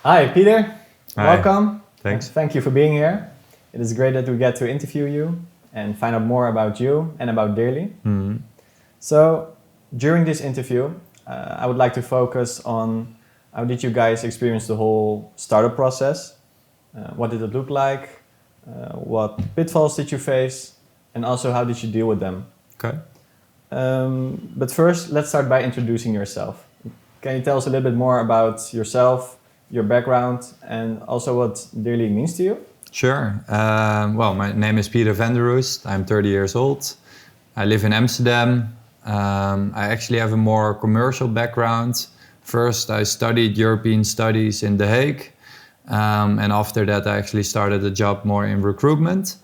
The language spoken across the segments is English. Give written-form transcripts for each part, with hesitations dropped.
Hi, Peter. Hi. Welcome. Thanks. And thank you for being here. It is great that we get to interview you and find out more about you and about Dearly. So, during this interview, I would like to focus on how did you guys experience the whole startup process? What did it look like? What pitfalls did you face? And also, how did you deal with them? Okay. But first, let's start by introducing yourself. Can you tell us a little bit more about yourself, your background, and also what Dearly means to you? Sure. Well, my name is Pieter van der Roest. I'm 30 years old. I live in Amsterdam. I actually have a more commercial background. First, I studied European studies in The Hague. And after that, I actually started a job more in recruitment.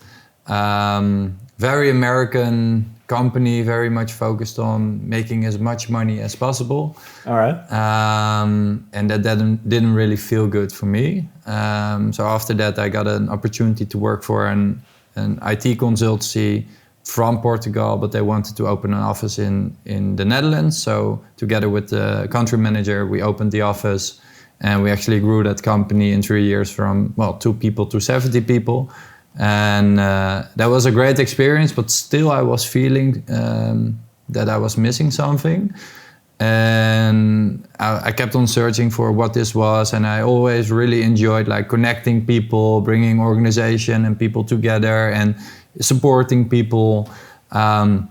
Very American company, very much focused on making as much money as possible. All right. And that didn't really feel good for me. So after that, I got an opportunity to work for an IT consultancy from Portugal, but they wanted to open an office in the Netherlands. So together with the country manager, we opened the office, and we actually grew that company in 3 years from 2 people to 70 people. And that was a great experience, but still I was feeling that I was missing something. And I kept on searching for what this was, and I always really enjoyed like connecting people, bringing organization and people together and supporting people. And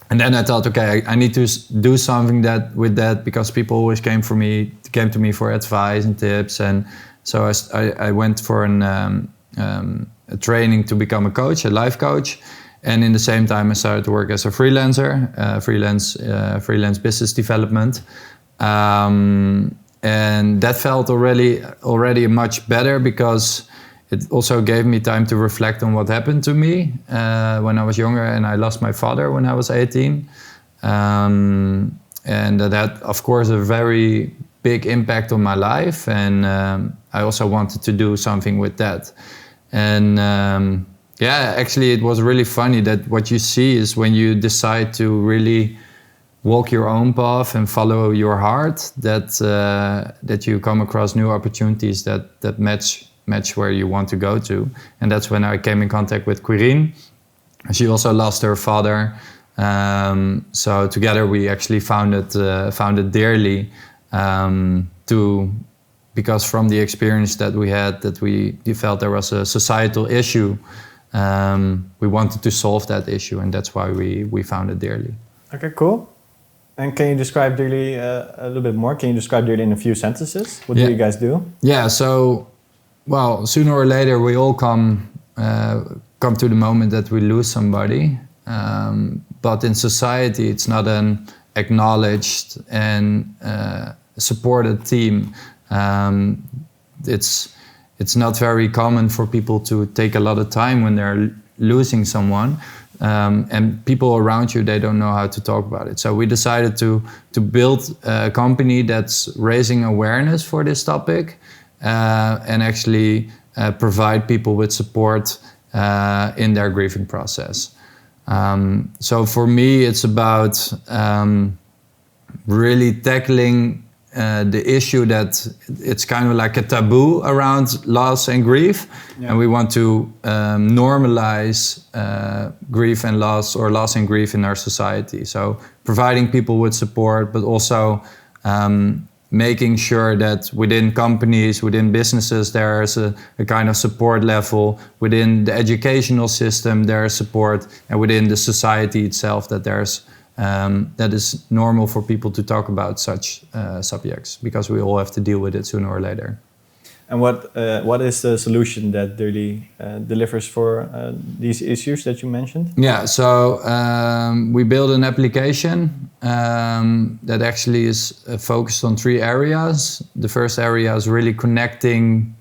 then I thought, okay, I need to do something with that because people always came to me for advice and tips. And so I went for a training to become a coach, a life coach. And in the same time, I started to work as a freelancer, freelance business development. And that felt already much better because it also gave me time to reflect on what happened to me when I was younger, and I lost my father when I was 18. And that had, of course, a very big impact on my life. And I also wanted to do something with that. And actually it was really funny that what you see is when you decide to really walk your own path and follow your heart, that you come across new opportunities that match where you want to go to. And that's when I came in contact with Quirin. She also lost her father. So together we actually founded Dearly because from the experience that we had, that we felt there was a societal issue, we wanted to solve that issue, and that's why we founded Dearly. Okay, cool. And can you describe Dearly a little bit more? Can you describe Dearly in a few sentences? What do you guys do? Yeah, so, well, sooner or later we all come to the moment that we lose somebody. But in society, it's not an acknowledged and supported team. It's not very common for people to take a lot of time when they're losing someone, and people around you, they don't know how to talk about it. So we decided to build a company that's raising awareness for this topic and actually provide people with support in their grieving process. So for me, it's about really tackling the issue that it's kind of like a taboo around loss and grief. Yeah. And we want to normalize grief and loss, or loss and grief in our society. So providing people with support, but also making sure that within companies, within businesses, there's a kind of support level. Within the educational system, there's support, and within the society itself, that there's that is normal for people to talk about such subjects, because we all have to deal with it sooner or later. And what is the solution that Dearly delivers for these issues that you mentioned? Yeah, so we built an application that actually is focused on 3 areas. The first area is really connecting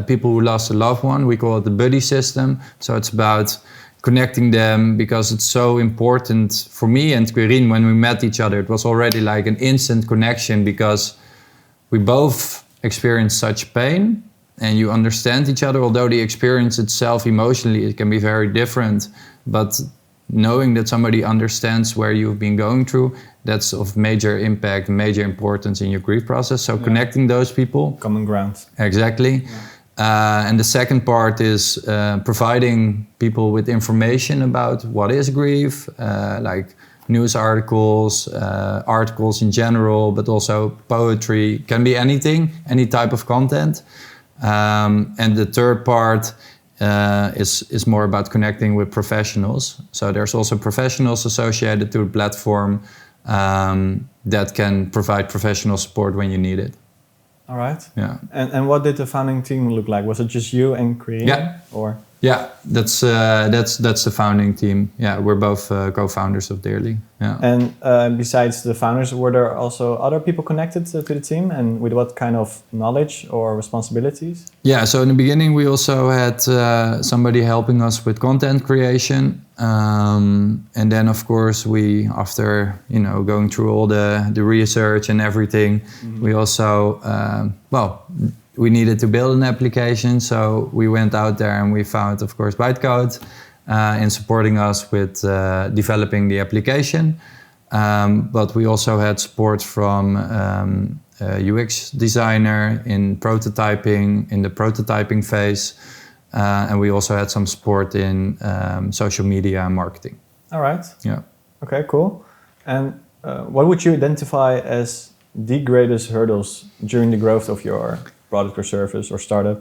people who lost a loved one. We call it the buddy system. So it's about connecting them, because it's so important for me and Quirin. When we met each other, it was already like an instant connection, because we both experience such pain, and you understand each other, although the experience itself emotionally, it can be very different. But knowing that somebody understands where you've been going through, that's of major impact, major importance in your grief process. So connecting those people. Common ground. Exactly. And the second part is providing people with information about what is grief, like news articles, articles in general, but also poetry, can be anything, any type of content. And the third part is more about connecting with professionals. So there's also professionals associated to the platform that can provide professional support when you need it. All right. Yeah. And what did the founding team look like? Was it just you and creating? Yeah. Or? Yeah, that's the founding team. Yeah, we're both co-founders of Dearly. Yeah. And besides the founders, were there also other people connected to the team, and with what kind of knowledge or responsibilities? Yeah, so in the beginning we also had somebody helping us with content creation, and then of course we, after going through all the research and everything, we also we needed to build an application, so we went out there and we found, of course, Bytecode in supporting us with developing the application. But we also had support from a UX designer in the prototyping phase. And we also had some support in social media and marketing. All right. Yeah. Okay, cool. And what would you identify as the greatest hurdles during the growth of your product or service or startup?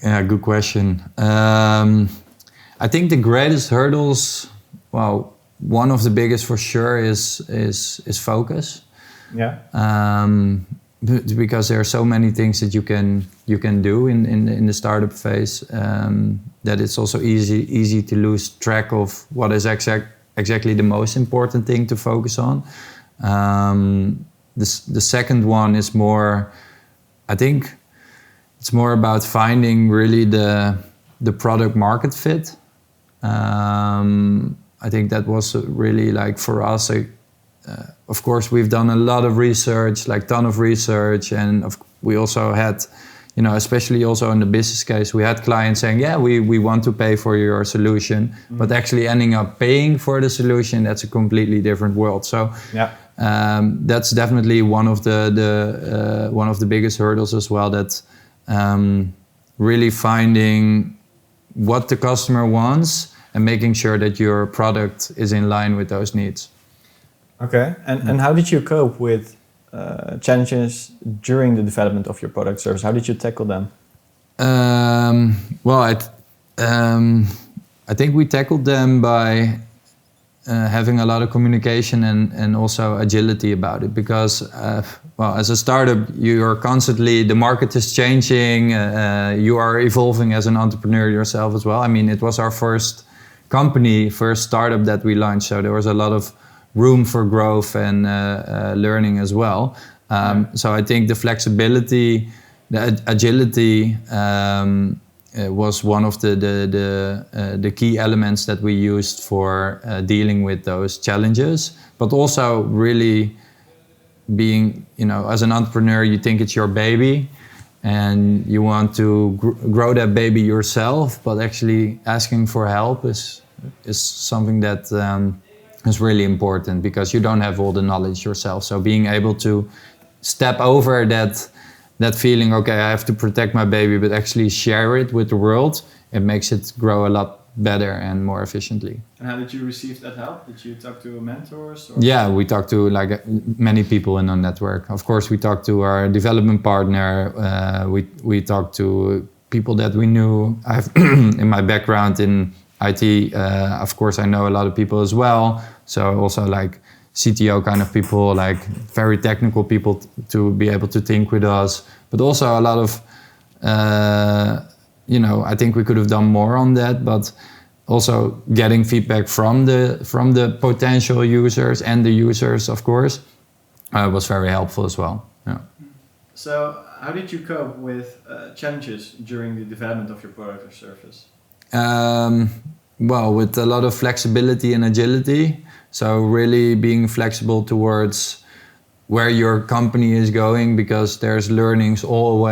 Yeah, good question. I think the greatest hurdles, well, one of the biggest for sure is focus. Yeah. Because there are so many things that you can do in the startup phase, that it's also easy to lose track of what is exactly the most important thing to focus on. The second one is more, I think it's more about finding really the product market fit. I think that was really like for us, of course we've done a lot of research, like ton of research, and we also had, especially also in the business case, we had clients saying, yeah, we want to pay for your solution, but actually ending up paying for the solution, that's a completely different world. So yeah. That's definitely one of the biggest hurdles as well, that really finding what the customer wants and making sure that your product is in line with those needs. Okay, and how did you cope with challenges during the development of your product service? How did you tackle them? I think we tackled them by having a lot of communication and also agility about it, because as a startup you are constantly, the market is changing, you are evolving as an entrepreneur yourself as well. I mean, it was our first startup that we launched, so there was a lot of room for growth and learning as well. So I think the flexibility, the agility was one of the key elements that we used for dealing with those challenges. But also really being, as an entrepreneur, you think it's your baby and you want to grow that baby yourself, but actually asking for help is something that is really important, because you don't have all the knowledge yourself. So being able to step over that feeling, okay, I have to protect my baby, but actually share it with the world, it makes it grow a lot better and more efficiently. And how did you receive that help? Did you talk to mentors? Or? Yeah, we talked to many people in our network. Of course, we talked to our development partner. We talked to people that we knew. In my background in IT, of course, I know a lot of people as well. So also like CTO kind of people, like very technical people to be able to think with us. But also a lot of, I think we could have done more on that, but also getting feedback from the potential users and the users, of course, was very helpful as well. Yeah. So how did you cope with challenges during the development of your product or service? Well, with a lot of flexibility and agility. So really being flexible towards where your company is going, because there's learnings all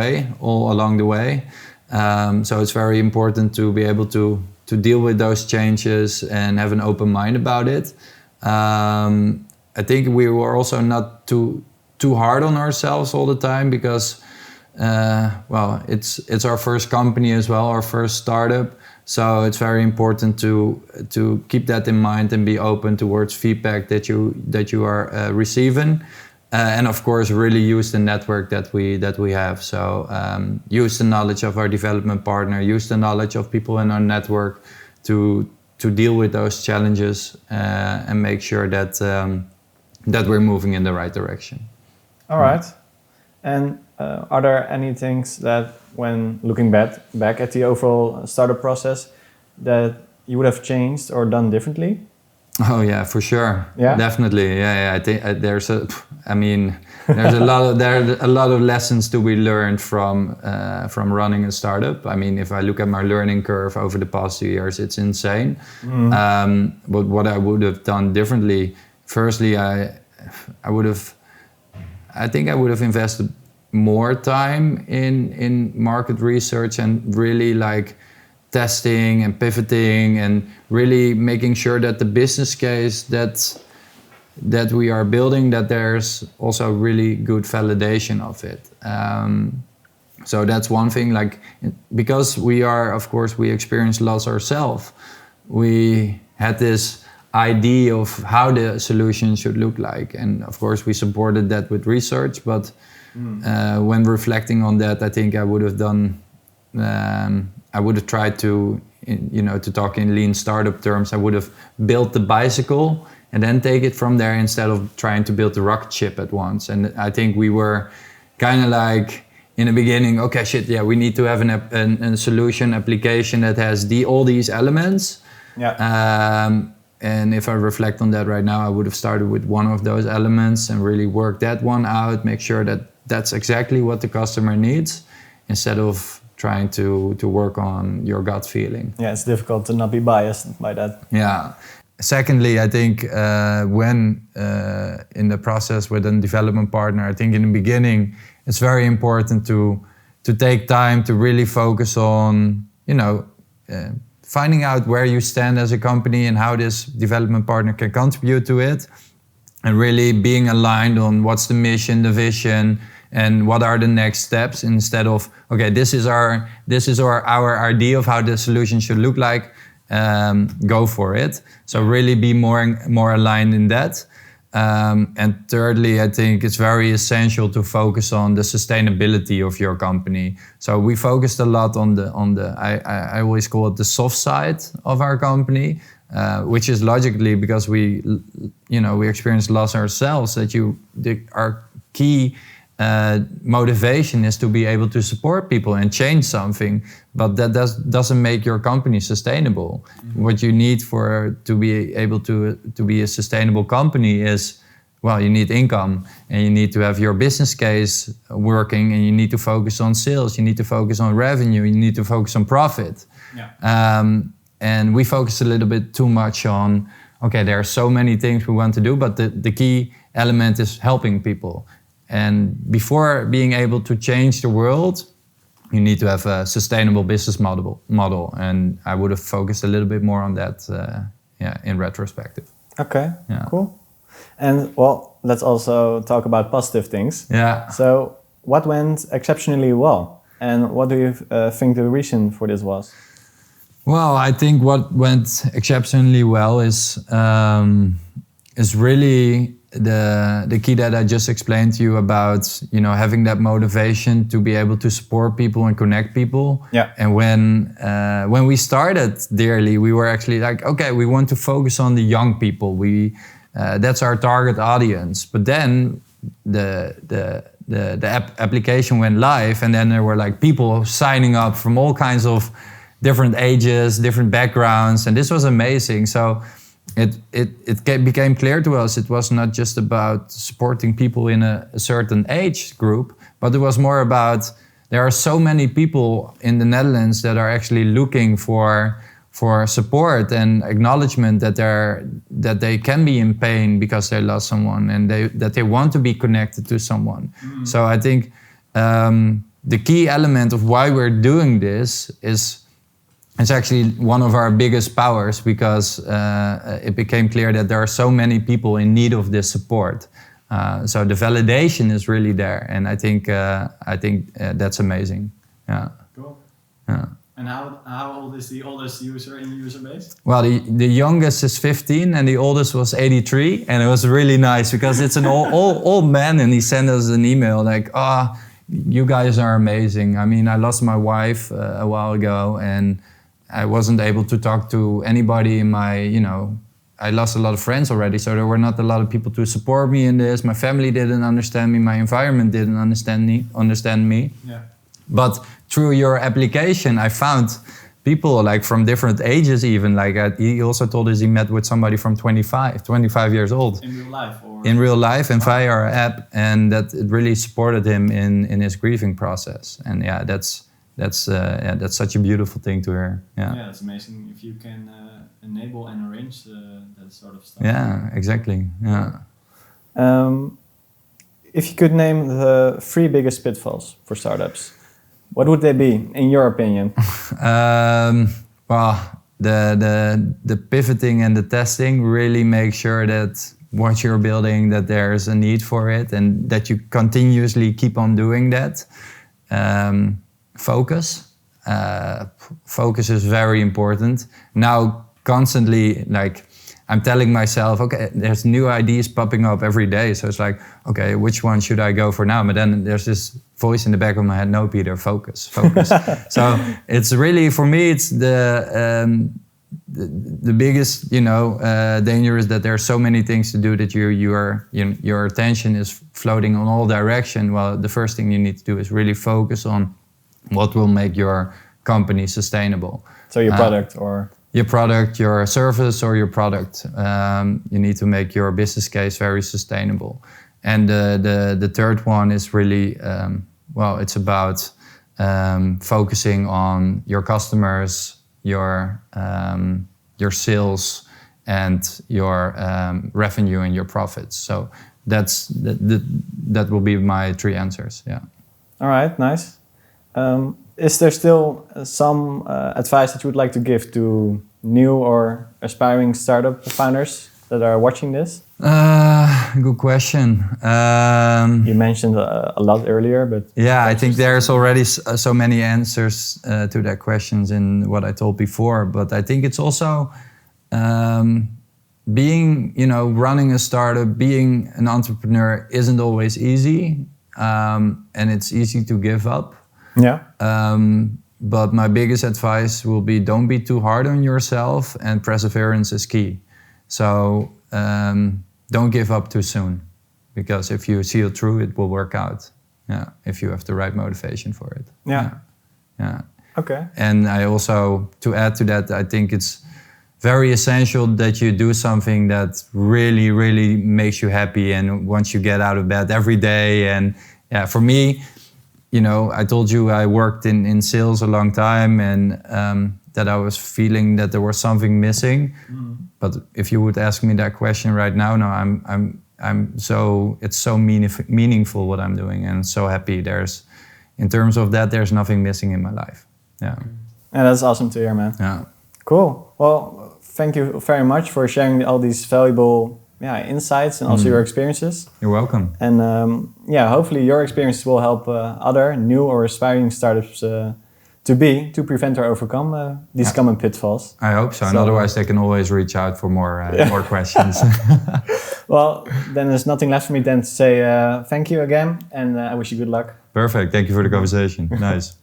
along the way. So it's very important to be able to deal with those changes and have an open mind about it. I think we were also not too hard on ourselves all the time because, it's our first company as well, our first startup. So it's very important to keep that in mind and be open towards feedback that you are receiving, and of course really use the network that we have. So use the knowledge of our development partner, use the knowledge of people in our network to deal with those challenges and make sure that we're moving in the right direction. All right. And are there any things that, when looking back at the overall startup process, that you would have changed or done differently? Oh yeah, for sure. Yeah, definitely. Yeah. I think there's a lot of lessons to be learned from running a startup. I mean, if I look at my learning curve over the past 2 years, it's insane. But what I would have done differently, firstly, I think I would have invested more time in market research and really like testing and pivoting and really making sure that the business case that we are building, that there's also really good validation of it. So that's one thing, like, because we experienced loss ourselves, we had this idea of how the solution should look like, and of course we supported that with research, but when reflecting on that, I think I would have tried to talk in lean startup terms. I would have built the bicycle and then take it from there instead of trying to build the rocket ship at once. And I think we were kind of like in the beginning, okay, we need to have a solution application that has all these elements. Yeah. And if I reflect on that right now, I would have started with one of those elements and really work that one out, make sure that that's exactly what the customer needs, instead of trying to work on your gut feeling. Yeah, it's difficult to not be biased by that. Yeah. Secondly, I think when in the process with a development partner, I think in the beginning, it's very important to take time to really focus on, finding out where you stand as a company and how this development partner can contribute to it, and really being aligned on what's the mission, the vision, and what are the next steps, instead of, okay, this is our idea of how the solution should look like, go for it. So really be more aligned in that. And thirdly, I think it's very essential to focus on the sustainability of your company. So we focused a lot on the I always call it the soft side of our company, which is logically because we experienced loss ourselves, our key motivation is to be able to support people and change something, but that doesn't make your company sustainable. Mm-hmm. What you need to be able to be a sustainable company is, you need income, and you need to have your business case working, and you need to focus on sales, you need to focus on revenue, you need to focus on profit. Yeah. And we focus a little bit too much on, okay, there are so many things we want to do, but the key element is helping people. And before being able to change the world, you need to have a sustainable business model. And I would have focused a little bit more on that, in retrospective. Okay, cool. And let's also talk about positive things. Yeah. So what went exceptionally well? And what do you think the reason for this was? Well, I think what went exceptionally well is really the key that I just explained to you about, having that motivation to be able to support people and connect people. Yeah. And when we started Dearly, we were actually like, okay, we want to focus on the young people. That's our target audience. But then the application went live, and then there were like people signing up from all kinds of different ages, different backgrounds, and this was amazing. So it became clear to us it was not just about supporting people in a certain age group, but it was more about, there are so many people in the Netherlands that are actually looking for support and acknowledgement that they can be in pain because they lost someone, and that they want to be connected to someone. Mm-hmm. So I think the key element of why we're doing this is it's actually one of our biggest powers because it became clear that there are so many people in need of this support. So the validation is really there, and I think that's amazing. Yeah. Cool. Yeah. And how old is the oldest user in the user base? Well, the youngest is 15 and the oldest was 83, and it was really nice because it's an old man, and he sent us an email like, you guys are amazing. I mean, I lost my wife a while ago, and I wasn't able to talk to anybody in my, I lost a lot of friends already, so there were not a lot of people to support me in this. My family didn't understand me, my environment didn't understand me. Yeah. But through your application, I found people like from different ages even. Like he also told us he met with somebody from 25 years old. In real life? Or? In real life and via our app. And that it really supported him in his grieving process. And yeah, that's such a beautiful thing to hear. Yeah, it's amazing if you can enable and arrange that sort of stuff. Yeah, exactly. Yeah. If you could name the 3 biggest pitfalls for startups, what would they be, in your opinion? Well, the pivoting and the testing really make sure that what you're building, that there's a need for it, and that you continuously keep on doing that. Focus. Focus is very important. Now, constantly, like, I'm telling myself, okay, there's new ideas popping up every day. So it's like, okay, which one should I go for now? But then there's this voice in the back of my head, no, Pieter, focus. So it's really, for me, it's the biggest, danger is that there are so many things to do that your attention is floating on all directions. Well, the first thing you need to do is really focus on what will make your company sustainable. So your product or... Your product, your service, or your product. You need to make your business case very sustainable. And the third one is really, it's about focusing on your customers, your sales, and your revenue and your profits. So that will be my 3 answers. Yeah. All right, nice. Is there still some advice that you would like to give to new or aspiring startup founders that are watching this? Good question. You mentioned a lot earlier, but... Yeah, I think there's already so many answers to that questions in what I told before. But I think it's also being, running a startup, being an entrepreneur isn't always easy. And it's easy to give up. Yeah. But my biggest advice will be don't be too hard on yourself, and perseverance is key. So don't give up too soon, because if you see it through, it will work out. Yeah, if you have the right motivation for it. Yeah. Okay. And I also, to add to that, I think it's very essential that you do something that really, really makes you happy, and once you get out of bed every day. And yeah, for me, I told you I worked in sales a long time, and that I was feeling that there was something missing. Mm. But if you would ask me that question right now, no, it's so meaningful what I'm doing, and so happy. In terms of that, there's nothing missing in my life. Yeah. And that's awesome to hear, man. Yeah. Cool. Well, thank you very much for sharing all these valuable insights and also your experiences. You're welcome. And hopefully your experiences will help other new or aspiring startups to prevent or overcome these common pitfalls. I hope so. And otherwise they can always reach out for more questions. Well, then there's nothing left for me than to say thank you again, and I wish you good luck. Perfect. Thank you for the conversation. Nice.